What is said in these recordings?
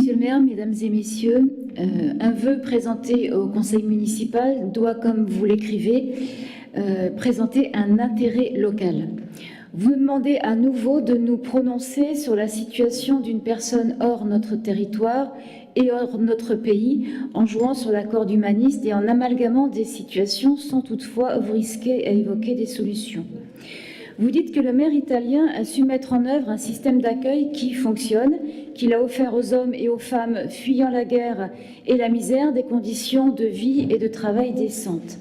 Monsieur le maire, mesdames et messieurs, un vœu présenté au conseil municipal doit, comme vous l'écrivez, présenter un intérêt local. Vous demandez à nouveau de nous prononcer sur la situation d'une personne hors notre territoire et hors notre pays, en jouant sur la corde humaniste et en amalgamant des situations sans toutefois vous risquer à évoquer des solutions. Vous dites que le maire italien a su mettre en œuvre un système d'accueil qui fonctionne, qu'il a offert aux hommes et aux femmes fuyant la guerre et la misère des conditions de vie et de travail décentes.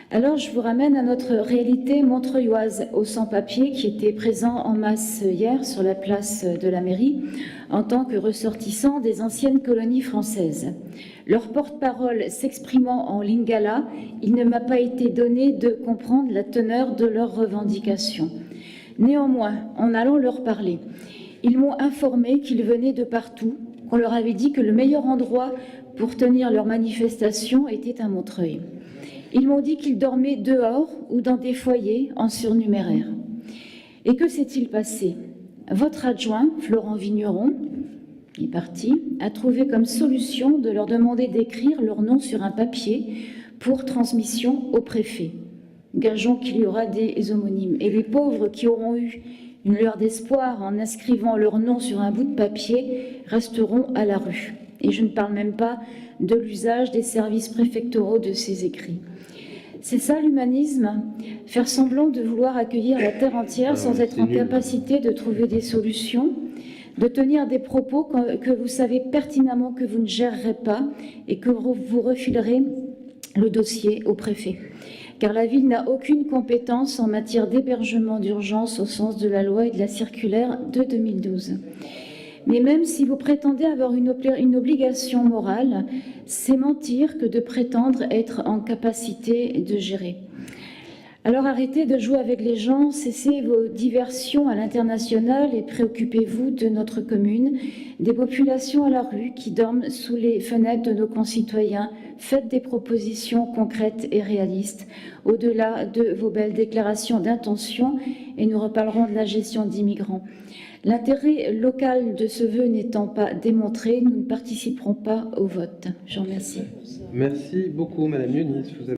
Alors je vous ramène à notre réalité montreuilloise aux sans-papiers qui étaient présents en masse hier sur la place de la mairie en tant que ressortissants des anciennes colonies françaises. Leur porte-parole s'exprimant en lingala, il ne m'a pas été donné de comprendre la teneur de leurs revendications. Néanmoins, en allant leur parler, ils m'ont informé qu'ils venaient de partout, qu'on leur avait dit que le meilleur endroit pour tenir leur manifestation était à Montreuil. Ils m'ont dit qu'ils dormaient dehors ou dans des foyers en surnuméraire. Et que s'est-il passé? Votre adjoint, Florent Vigneron, qui est parti, a trouvé comme solution de leur demander d'écrire leur nom sur un papier pour transmission au préfet. Gageons qu'il y aura des homonymes. Et les pauvres qui auront eu une lueur d'espoir en inscrivant leur nom sur un bout de papier resteront à la rue. Et je ne parle même pas de l'usage des services préfectoraux de ces écrits. C'est ça l'humanisme, faire semblant de vouloir accueillir la terre entière sans être en capacité de trouver des solutions, de tenir des propos que vous savez pertinemment que vous ne gérerez pas et que vous refilerez le dossier au préfet. Car la ville n'a aucune compétence en matière d'hébergement d'urgence au sens de la loi et de la circulaire de 2012. Mais même si vous prétendez avoir une obligation morale, c'est mentir que de prétendre être en capacité de gérer. Alors arrêtez de jouer avec les gens, cessez vos diversions à l'international et préoccupez-vous de notre commune, des populations à la rue qui dorment sous les fenêtres de nos concitoyens. Faites des propositions concrètes et réalistes, au-delà de vos belles déclarations d'intention, et nous reparlerons de la gestion d'immigrants. L'intérêt local de ce vœu n'étant pas démontré, nous ne participerons pas au vote. Je vous remercie. Merci beaucoup, Madame Muniz.